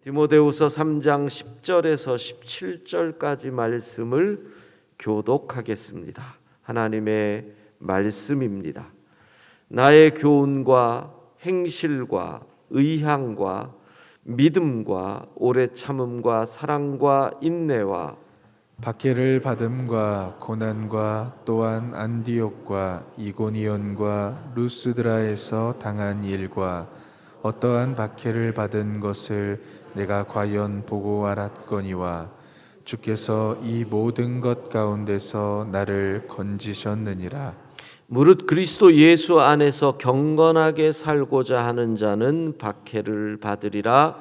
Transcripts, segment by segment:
디모데후서 3장 10절에서 17절까지 말씀을 교독하겠습니다. 하나님의 말씀입니다. 나의 교훈과 행실과 의향과 믿음과 오래 참음과 사랑과 인내와 박해를 받음과 고난과 또한 안디옥과 이고니온과 루스드라에서 당한 일과 어떠한 박해를 받은 것을 내가 과연 보고 알았거니와 주께서 이 모든 것 가운데서 나를 건지셨느니라. 무릇 그리스도 예수 안에서 경건하게 살고자 하는 자는 박해를 받으리라.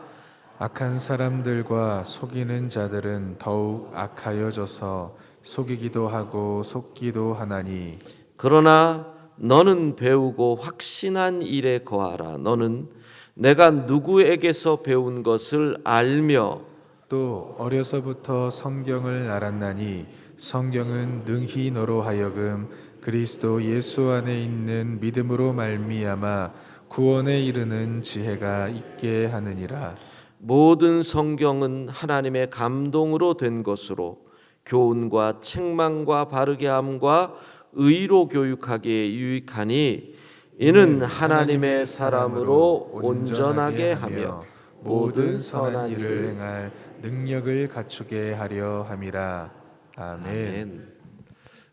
악한 사람들과 속이는 자들은 더욱 악하여져서 속이기도 하고 속기도 하나니, 그러나 너는 배우고 확신한 일에 거하라. 너는 내가 누구에게서 배운 것을 알며 또 어려서부터 성경을 알았나니 성경은 능히 너로 하여금 그리스도 예수 안에 있는 믿음으로 말미암아 구원에 이르는 지혜가 있게 하느니라. 모든 성경은 하나님의 감동으로 된 것으로 교훈과 책망과 바르게 함과 의로 교육하기에 유익하니 이는 하나님의 사람으로 온전하게 하며 모든 선한 일을 행할 능력을 갖추게 하려 함이라. 아멘. 아멘.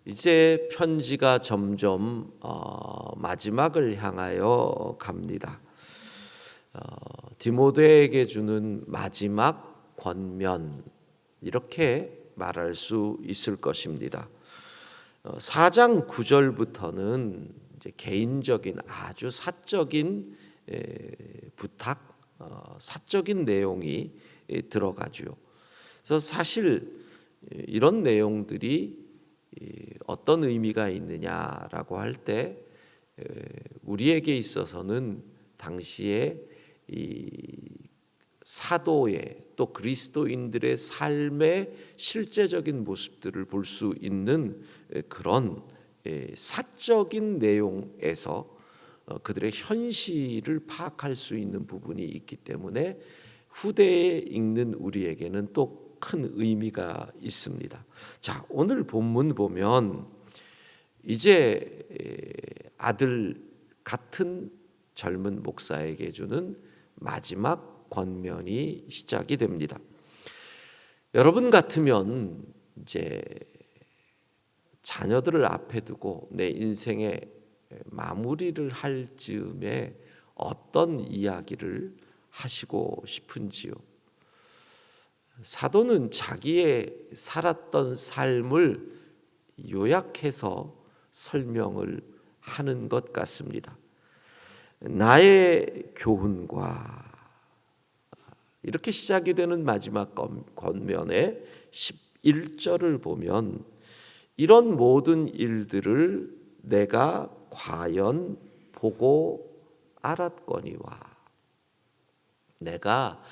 이제 편지가 점점 마지막을 향하여 갑니다. 디모데에게 주는 마지막 권면, 이렇게 말할 수 있을 것입니다. 4장 9절부터는 이제 개인적인 아주 사적인 부탁, 사적인 내용이 들어가죠. 그래서 사실 이런 내용들이 어떤 의미가 있느냐라고 할 때 우리에게 있어서는 당시에 이 사도의 또 그리스도인들의 삶의 실제적인 모습들을 볼 수 있는 그런 사적인 내용에서 그들의 현실을 파악할 수 있는 부분이 있기 때문에 후대에 읽는 우리에게는 또 큰 의미가 있습니다. 자, 오늘 본문 보면 이제 아들 같은 젊은 목사에게 주는 마지막 권면이 시작이 됩니다. 여러분 같으면 이제 자녀들을 앞에 두고 내 인생의 마무리를 할 즈음에 어떤 이야기를 하시고 싶은지요? 사도는 자기의 살았던 삶을 요약해서 설명을 하는 것 같습니다. 나의 교훈과 이렇게 시작이 되는 마지막 권면의 11절을 보면 이런 모든 일들을 내가 과연 보고 알았거니와, 내가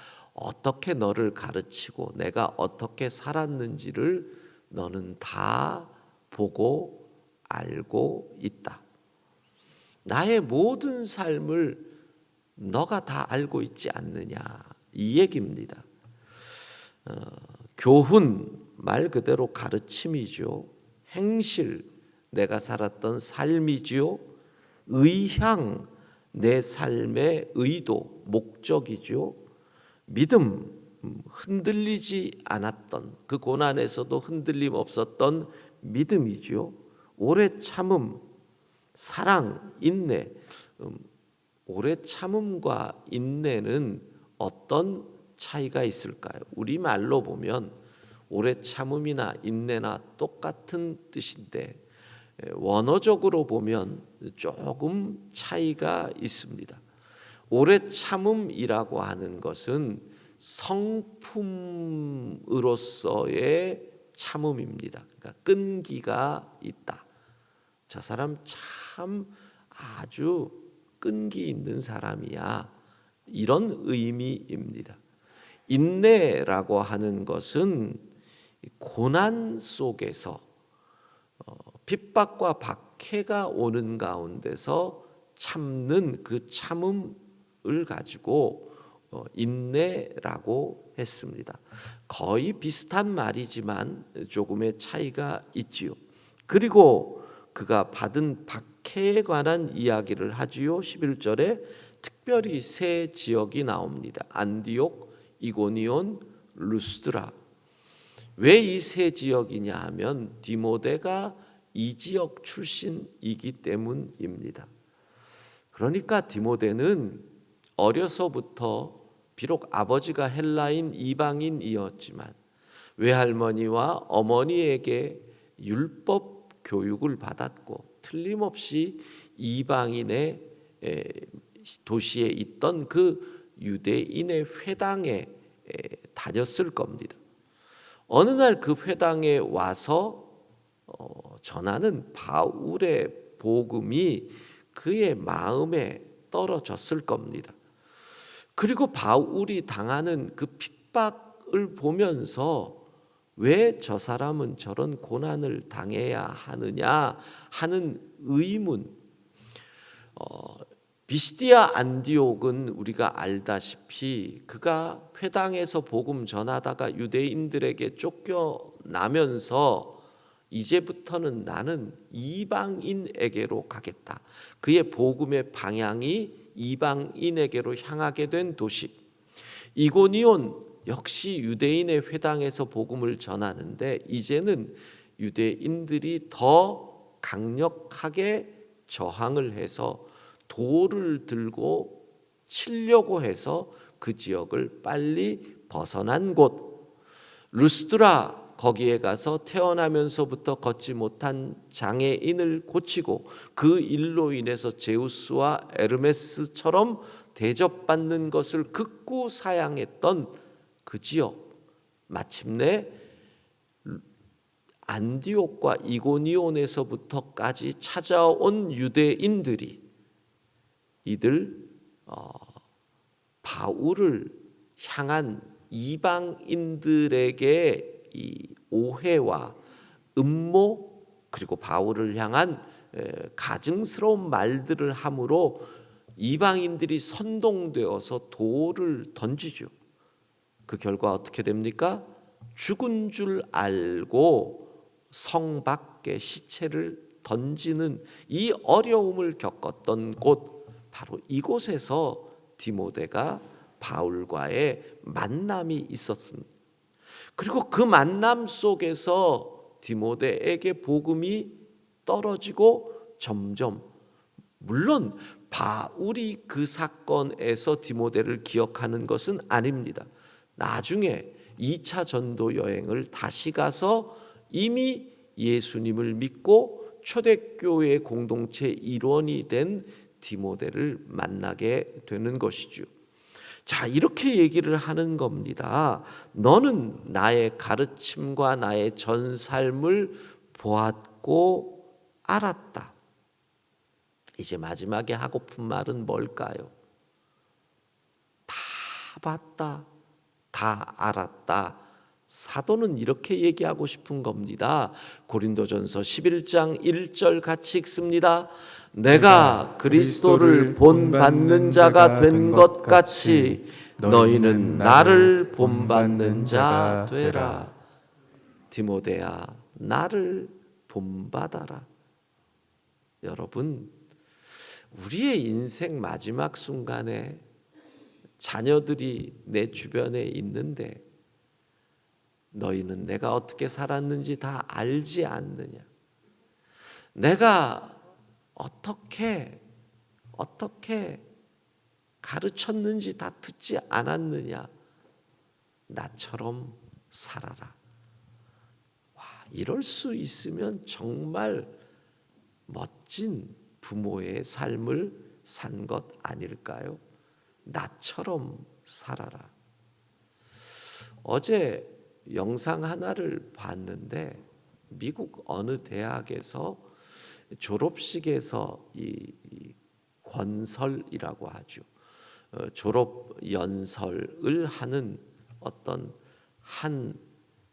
어떻게 너를 가르치고 내가 어떻게 살았는지를 너는 다 보고 알고 있다. 나의 모든 삶을 너가 다 알고 있지 않느냐, 이 얘기입니다. 교훈 말 그대로 가르침이죠. 행실 내가 살았던 삶이지요. 의향 내 삶의 의도 목적이죠. 믿음 흔들리지 않았던, 그 고난에서도 흔들림 없었던 믿음이죠. 오래 참음, 사랑, 인내. 오래 참음과 인내는 어떤 차이가 있을까요? 우리말로 보면 오래 참음이나 인내나 똑같은 뜻인데 원어적으로 보면 조금 차이가 있습니다. 오래 참음이라고 하는 것은 성품으로서의 참음입니다. 그러니까 끈기가 있다. 저 사람 참 아주 끈기 있는 사람이야, 이런 의미입니다. 인내라고 하는 것은 고난 속에서 핍박과 박해가 오는 가운데서 참는 그 참음을 가지고 있네라고 했습니다. 거의 비슷한 말이지만 조금의 차이가 있지요. 그리고 그가 받은 박해에 관한 이야기를 하지요. 11절에 특별히 세 지역이 나옵니다. 안디옥, 이고니온, 루스드라. 왜 이 세 지역이냐 하면 디모데가 이 지역 출신이기 때문입니다. 그러니까 디모데는 어려서부터 비록 아버지가 헬라인 이방인이었지만 외할머니와 어머니에게 율법 교육을 받았고 틀림없이 이방인의 도시에 있던 그 유대인의 회당에 다녔을 겁니다. 어느 날 그 회당에 와서 전하는 바울의 복음이 그의 마음에 떨어졌을 겁니다. 그리고 바울이 당하는 그 핍박을 보면서 왜 저 사람은 저런 고난을 당해야 하느냐 하는 의문. 비시디아 안디옥은 우리가 알다시피 그가 회당에서 복음 전하다가 유대인들에게 쫓겨나면서 이제부터는 나는 이방인에게로 가겠다. 그의 복음의 방향이 이방인에게로 향하게 된 도시. 이고니온 역시 유대인의 회당에서 복음을 전하는데 이제는 유대인들이 더 강력하게 저항을 해서 돌을 들고 치려고 해서 그 지역을 빨리 벗어난 곳. 루스드라, 거기에 가서 태어나면서부터 걷지 못한 장애인을 고치고 그 일로 인해서 제우스와 에르메스처럼 대접받는 것을 극구 사양했던 그 지역. 마침내 안디옥과 이고니온에서부터까지 찾아온 유대인들이 이들 바울을 향한 이방인들에게 이 오해와 음모 그리고 바울을 향한 가증스러운 말들을 함으로 이방인들이 선동되어서 돌을 던지죠. 그 결과 어떻게 됩니까? 죽은 줄 알고 성 밖에 시체를 던지는 이 어려움을 겪었던 곳, 바로 이곳에서 디모데가 바울과의 만남이 있었습니다. 그리고 그 만남 속에서 디모데에게 복음이 떨어지고 점점, 물론 바울이 그 사건에서 디모데를 기억하는 것은 아닙니다. 나중에 2차 전도 여행을 다시 가서 이미 예수님을 믿고 초대교회 공동체 일원이 된 디모데를 만나게 되는 것이죠. 자, 이렇게 얘기를 하는 겁니다. 너는 나의 가르침과 나의 전 삶을 보았고 알았다. 이제 마지막에 하고픈 말은 뭘까요? 다 봤다, 다 알았다. 사도는 이렇게 얘기하고 싶은 겁니다. 고린도전서 11장 1절 같이 읽습니다. 내가 그리스도를 본받는 자가 된 것 같이 너희는 나를 본받는 자 되라. 디모데야, 나를 본받아라. 여러분, 우리의 인생 마지막 순간에 자녀들이 내 주변에 있는데 너희는 내가 어떻게 살았는지 다 알지 않느냐? 내가 어떻게 가르쳤는지 다 듣지 않았느냐? 나처럼 살아라. 와, 이럴 수 있으면 정말 멋진 부모의 삶을 산 것 아닐까요? 나처럼 살아라. 어제 영상 하나를 봤는데 미국 어느 대학에서 졸업식에서 이 권설이라고 하죠. 졸업 연설을 하는 어떤 한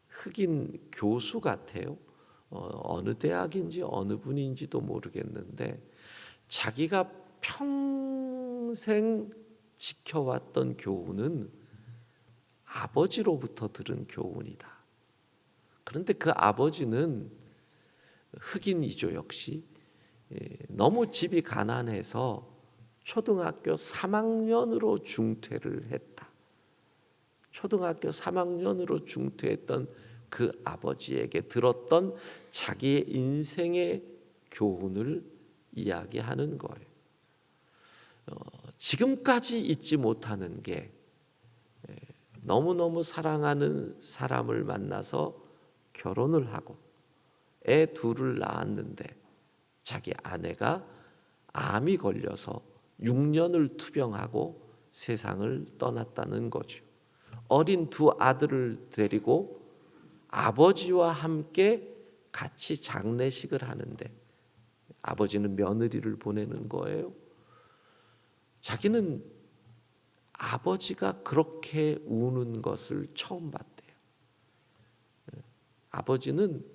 흑인 교수 같아요. 어느 대학인지 어느 분인지도 모르겠는데 자기가 평생 지켜왔던 교훈은 아버지로부터 들은 교훈이다. 그런데 그 아버지는 흑인이죠. 역시 너무 집이 가난해서 초등학교 3학년으로 중퇴를 했다. 초등학교 3학년으로 중퇴했던 그 아버지에게 들었던 자기의 인생의 교훈을 이야기하는 거예요. 지금까지 잊지 못하는 게 너무너무 사랑하는 사람을 만나서 결혼을 하고 애 둘을 낳았는데 자기 아내가 암이 걸려서 6년을 투병하고 세상을 떠났다는 거죠. 어린 두 아들을 데리고 아버지와 함께 같이 장례식을 하는데 아버지는 며느리를 보내는 거예요. 자기는 아버지가 그렇게 우는 것을 처음 봤대요. 아버지는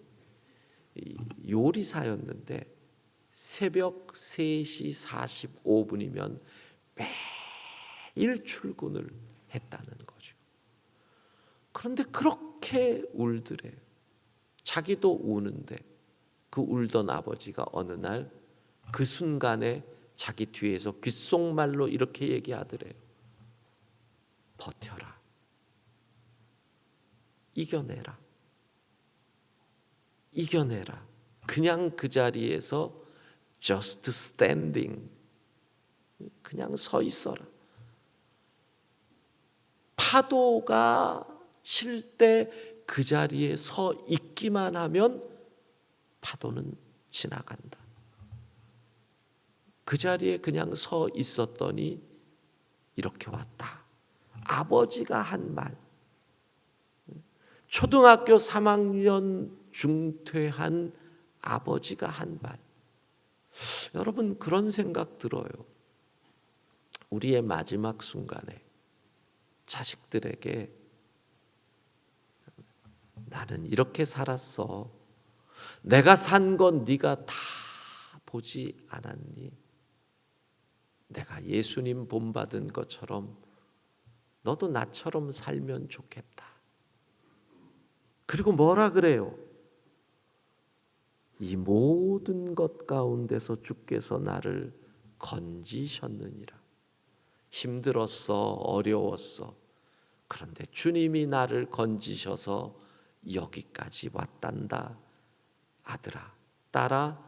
요리사였는데 새벽 3시 45분이면 매일 출근을 했다는 거죠. 그런데 그렇게 울더래요. 자기도 우는데 그 울던 아버지가 어느 날 그 순간에 자기 뒤에서 귓속말로 이렇게 얘기하더래요. 버텨라. 이겨내라. 이겨내라. 그냥 그 자리에서 just standing, 그냥 서 있어라. 파도가 칠 때 그 자리에 서 있기만 하면 파도는 지나간다. 그 자리에 그냥 서 있었더니 이렇게 왔다. 아버지가 한 말. 초등학교 3학년 중퇴한 아버지가 한 말. 여러분, 그런 생각 들어요. 우리의 마지막 순간에 자식들에게 나는 이렇게 살았어. 내가 산 건 네가 다 보지 않았니? 내가 예수님 본받은 것처럼 너도 나처럼 살면 좋겠다. 그리고 뭐라 그래요? 이 모든 것 가운데서 주께서 나를 건지셨느니라. 힘들었어, 어려웠어. 그런데 주님이 나를 건지셔서 여기까지 왔단다. 아들아, 딸아,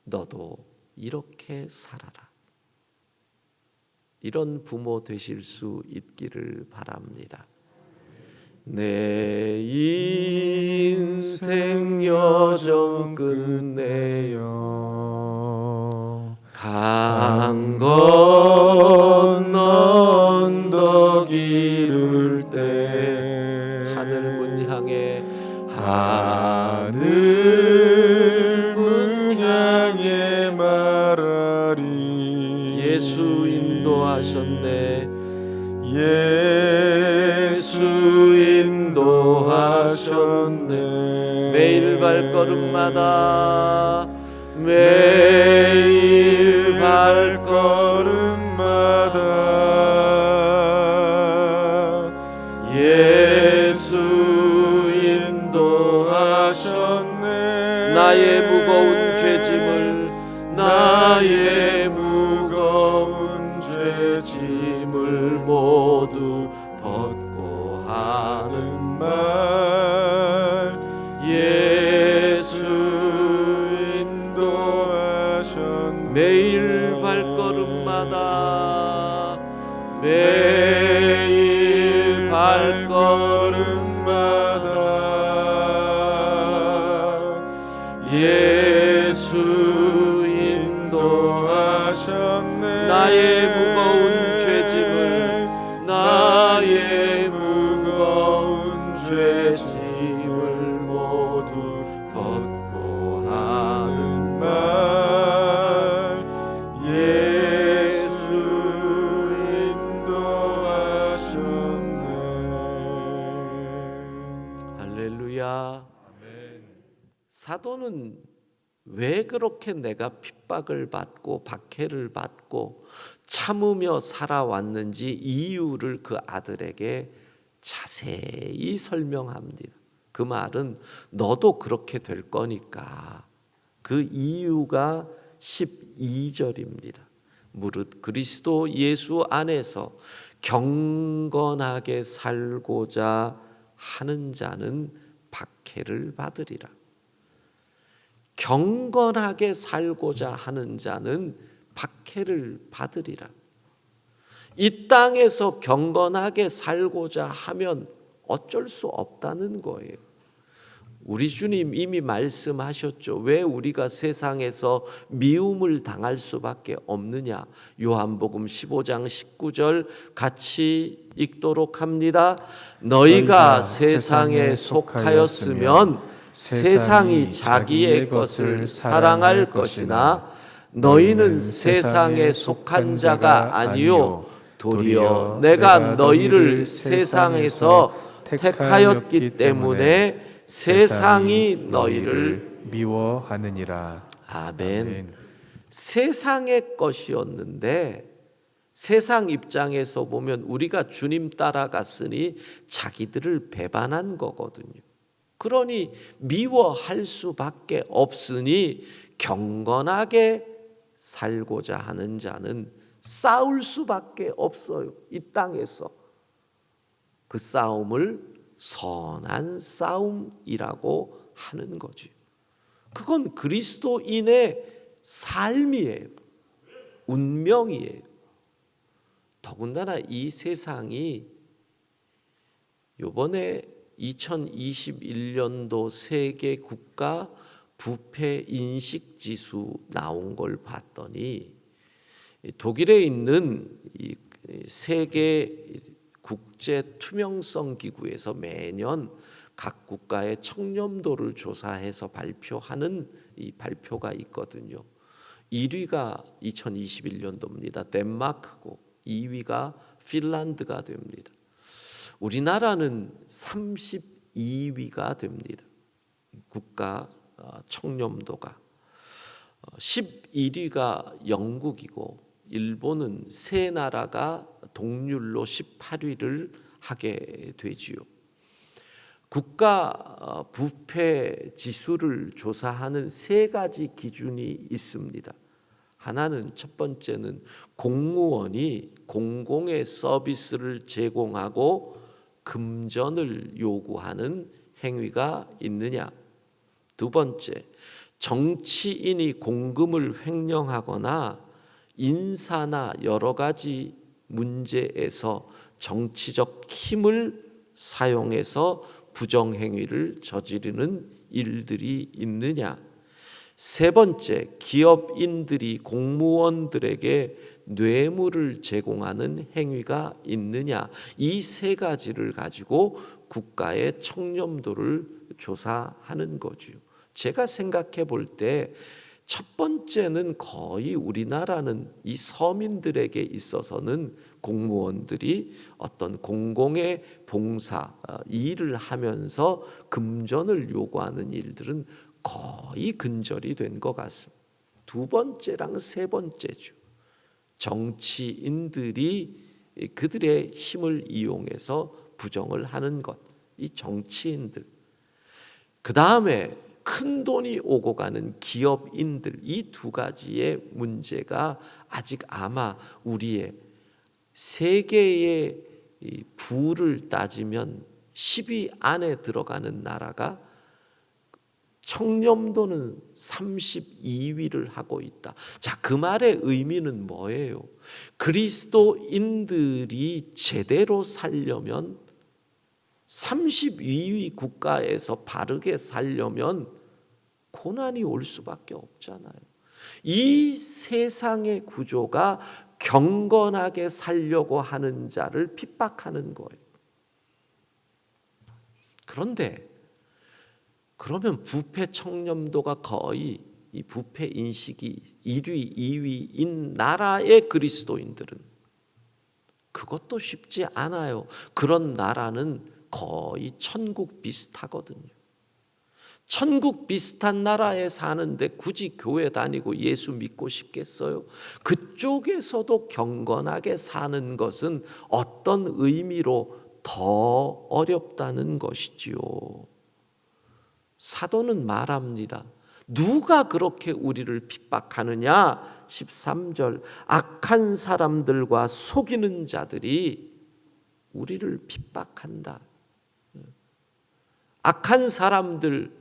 너도 이렇게 살아라. 이런 부모 되실 수 있기를 바랍니다. 내 인생 여정 끝내요 강 건너 언덕 이룰 때 하늘 문 향해 하늘 문 향해 말하리. 예수 인도하셨네. 예수 인도하셨네. 매일 발걸음마다 매일 발걸음마다 예수 인도하셨네. 나의 무거운 죄짐을 나의 무거운 죄짐을 모두 벗고 하는 말. 예수 인도하셨네. 매일 발걸음마다 매일 발걸음마다 예수 인도하셨네. 나의 무거운 죄짐을 나의 무거운 죄짐을 모두 벗고 하는 말. 예수 인도하셨네. 할렐루야. 사도는 왜 그렇게 내가 핍박을 받고 박해를 받고 참으며 살아왔는지 이유를 그 아들에게 자세히 설명합니다. 그 말은 너도 그렇게 될 거니까. 그 이유가 12절입니다. 무릇 그리스도 예수 안에서 경건하게 살고자 하는 자는 박해를 받으리라. 경건하게 살고자 하는 자는 박해를 받으리라. 이 땅에서 경건하게 살고자 하면 어쩔 수 없다는 거예요. 우리 주님 이미 말씀하셨죠. 왜 우리가 세상에서 미움을 당할 수밖에 없느냐. 요한복음 15장 19절 같이 읽도록 합니다. 너희가 세상에 속하였으면 세상이 자기의 것을 사랑할 것이나 너희는 세상에 속한 자가 아니요 도리어 내가 너희를 세상에서 택하였기 때문에 세상이 너희를 미워하느니라. 아멘. 세상의 것이었는데 세상 입장에서 보면 우리가 주님 따라갔으니 자기들을 배반한 거거든요. 그러니 미워할 수밖에 없으니 경건하게 살고자 하는 자는 싸울 수밖에 없어요. 이 땅에서. 그 싸움을 선한 싸움이라고 하는 거죠. 그건 그리스도인의 삶이에요. 운명이에요. 더군다나 이 세상이 이번에 2021년도 세계 국가 부패 인식 지수 나온 걸 봤더니 독일에 있는 이 세계 국제 투명성 기구에서 매년 각 국가의 청렴도를 조사해서 발표하는 이 발표가 있거든요. 1위가 2021년도입니다. 덴마크고 2위가 핀란드가 됩니다. 우리나라는 32위가 됩니다. 국가 청렴도가 11위가 영국이고 일본은 세 나라가 동률로 18위를 하게 되지요. 국가 부패 지수를 조사하는 세 가지 기준이 있습니다. 하나는 첫 번째는 공무원이 공공의 서비스를 제공하고 금전을 요구하는 행위가 있느냐. 두 번째, 정치인이 공금을 횡령하거나 인사나 여러 가지 문제에서 정치적 힘을 사용해서 부정행위를 저지르는 일들이 있느냐. 세 번째, 기업인들이 공무원들에게 뇌물을 제공하는 행위가 있느냐. 이 세 가지를 가지고 국가의 청렴도를 조사하는 거죠. 제가 생각해 볼 때 첫 번째는 거의 우리나라는 이 서민들에게 있어서는 공무원들이 어떤 공공의 봉사, 일을 하면서 금전을 요구하는 일들은 거의 근절이 된 것 같습니다. 두 번째랑 세 번째죠. 정치인들이 그들의 힘을 이용해서 부정을 하는 것, 이 정치인들. 그 다음에 큰 돈이 오고 가는 기업인들, 이 두 가지의 문제가 아직 아마 우리의 세계의 부를 따지면 10위 안에 들어가는 나라가 청렴도는 32위를 하고 있다. 자, 그 말의 의미는 뭐예요? 그리스도인들이 제대로 살려면 32위 국가에서 바르게 살려면 고난이 올 수밖에 없잖아요. 이 세상의 구조가 경건하게 살려고 하는 자를 핍박하는 거예요. 그런데 그러면 부패 청렴도가 거의 이 부패 인식이 1위, 2위인 나라의 그리스도인들은 그것도 쉽지 않아요. 그런 나라는 거의 천국 비슷하거든요. 천국 비슷한 나라에 사는데 굳이 교회 다니고 예수 믿고 싶겠어요? 그쪽에서도 경건하게 사는 것은 어떤 의미로 더 어렵다는 것이지요. 사도는 말합니다. 누가 그렇게 우리를 핍박하느냐? 13절, 악한 사람들과 속이는 자들이 우리를 핍박한다. 악한 사람들,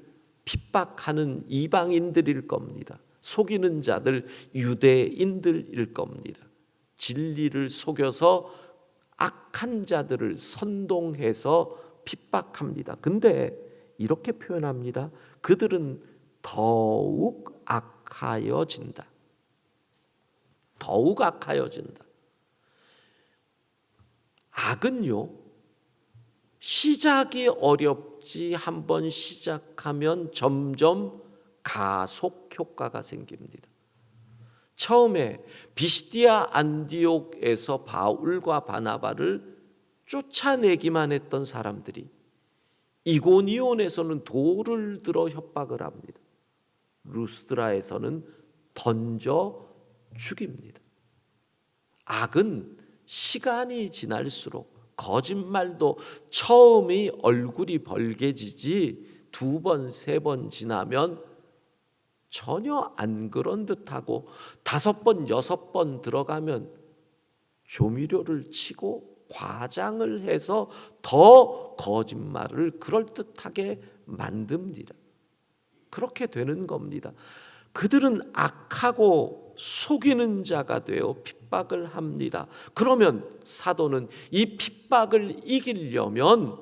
핍박하는 이방인들일 겁니다. 속이는 자들, 유대인들일 겁니다. 진리를 속여서 악한 자들을 선동해서 핍박합니다. 근데 이렇게 표현합니다. 그들은 더욱 악하여진다. 더욱 악하여진다. 악은요, 시작이 어렵지 한번 시작하면 점점 가속 효과가 생깁니다. 처음에 비시디아 안디옥에서 바울과 바나바를 쫓아내기만 했던 사람들이 이고니온에서는 돌을 들어 협박을 합니다. 루스드라에서는 던져 죽입니다. 악은 시간이 지날수록, 거짓말도 처음이 얼굴이 벌개지지 2번, 3번 지나면 전혀 안 그런 듯하고 5번, 6번 들어가면 조미료를 치고 과장을 해서 더 거짓말을 그럴듯하게 만듭니다. 그렇게 되는 겁니다. 그들은 악하고 속이는 자가 되어 핍박을 합니다. 그러면 사도는 이 핍박을 이기려면,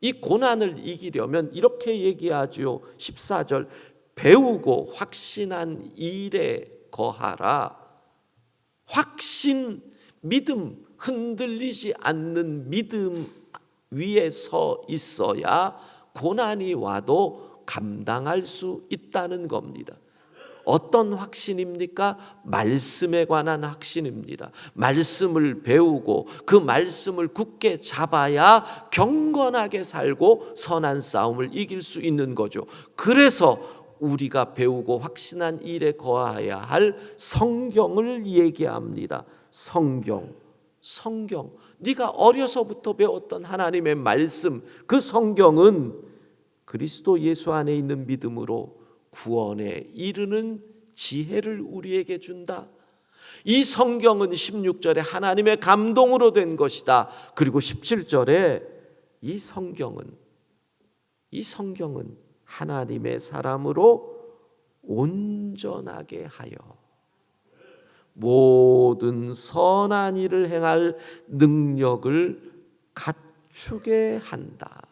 이 고난을 이기려면 이렇게 얘기하지요. 14절, 배우고 확신한 일에 거하라. 확신, 믿음, 흔들리지 않는 믿음 위에 서 있어야 고난이 와도 감당할 수 있다는 겁니다. 어떤 확신입니까? 말씀에 관한 확신입니다. 말씀을 배우고 그 말씀을 굳게 잡아야 경건하게 살고 선한 싸움을 이길 수 있는 거죠. 그래서 우리가 배우고 확신한 일에 거해야 할 성경을 얘기합니다. 성경. 네가 어려서부터 배웠던 하나님의 말씀, 그 성경은 그리스도 예수 안에 있는 믿음으로 구원에 이르는 지혜를 우리에게 준다. 이 성경은 16절에 하나님의 감동으로 된 것이다. 그리고 17절에 이 성경은 하나님의 사람으로 온전하게 하여 모든 선한 일을 행할 능력을 갖추게 한다.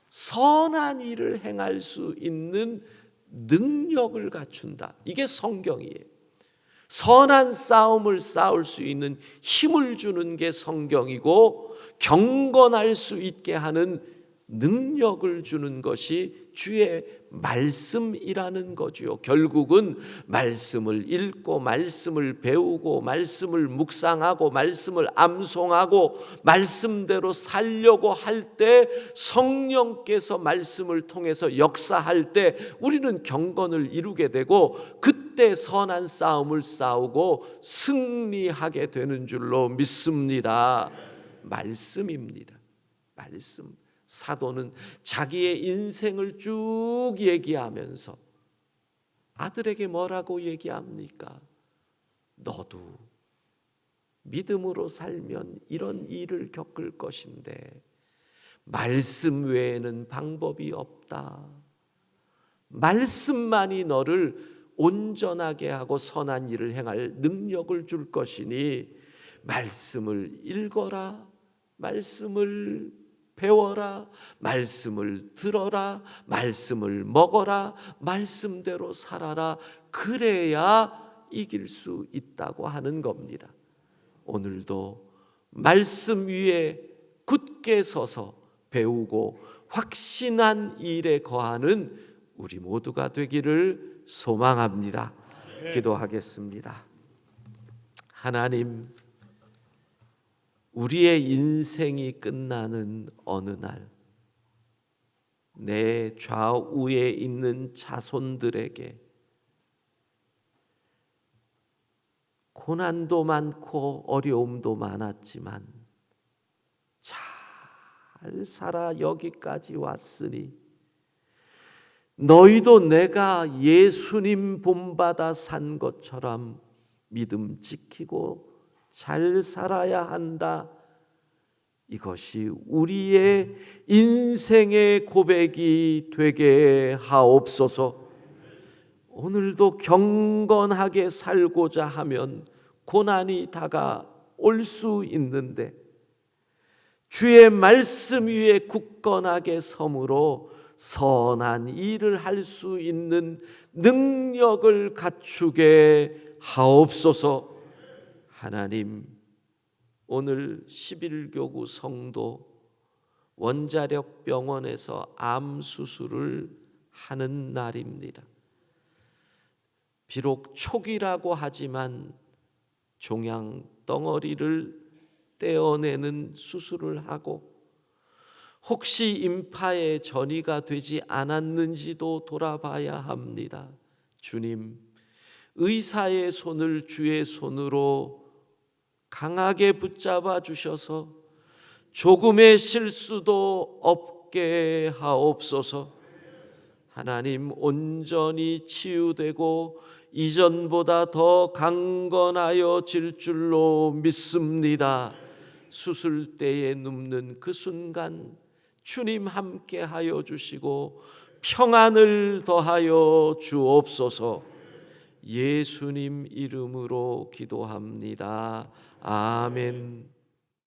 선한 일을 행할 수 있는 능력을 갖춘다. 이게 성경이에요. 선한 싸움을 싸울 수 있는 힘을 주는 게 성경이고, 경건할 수 있게 하는 능력을 주는 것이 주의 말씀이라는 거지요. 결국은 말씀을 읽고 말씀을 배우고 말씀을 묵상하고 말씀을 암송하고 말씀대로 살려고 할 때, 성령께서 말씀을 통해서 역사할 때 우리는 경건을 이루게 되고, 그때 선한 싸움을 싸우고 승리하게 되는 줄로 믿습니다. 말씀입니다. 말씀. 사도는 자기의 인생을 쭉 얘기하면서 아들에게 뭐라고 얘기합니까? 너도 믿음으로 살면 이런 일을 겪을 것인데 말씀 외에는 방법이 없다. 말씀만이 너를 온전하게 하고 선한 일을 행할 능력을 줄 것이니 말씀을 읽어라, 말씀을 배워라, 말씀을 들어라, 말씀을 먹어라, 말씀대로 살아라. 그래야 이길 수 있다고 하는 겁니다. 오늘도 말씀 위에 굳게 서서 배우고 확신한 일에 거하는 우리 모두가 되기를 소망합니다. 기도하겠습니다. 하나님, 우리의 인생이 끝나는 어느 날 내 좌우에 있는 자손들에게 고난도 많고 어려움도 많았지만 잘 살아 여기까지 왔으니 너희도 내가 예수님 본받아 산 것처럼 믿음 지키고 잘 살아야 한다. 이것이 우리의 인생의 고백이 되게 하옵소서. 오늘도 경건하게 살고자 하면 고난이 다가올 수 있는데 주의 말씀 위에 굳건하게 섬으로 선한 일을 할 수 있는 능력을 갖추게 하옵소서. 하나님, 오늘 11교구 성도 원자력 병원에서 암 수술을 하는 날입니다. 비록 초기라고 하지만 종양 덩어리를 떼어내는 수술을 하고 혹시 임파에 전이가 되지 않았는지도 돌아봐야 합니다. 주님, 의사의 손을 주의 손으로 강하게 붙잡아 주셔서 조금의 실수도 없게 하옵소서. 하나님, 온전히 치유되고 이전보다 더 강건하여질 줄로 믿습니다. 수술대에 눕는 그 순간 주님 함께 하여 주시고 평안을 더하여 주옵소서. 예수님 이름으로 기도합니다. 아멘.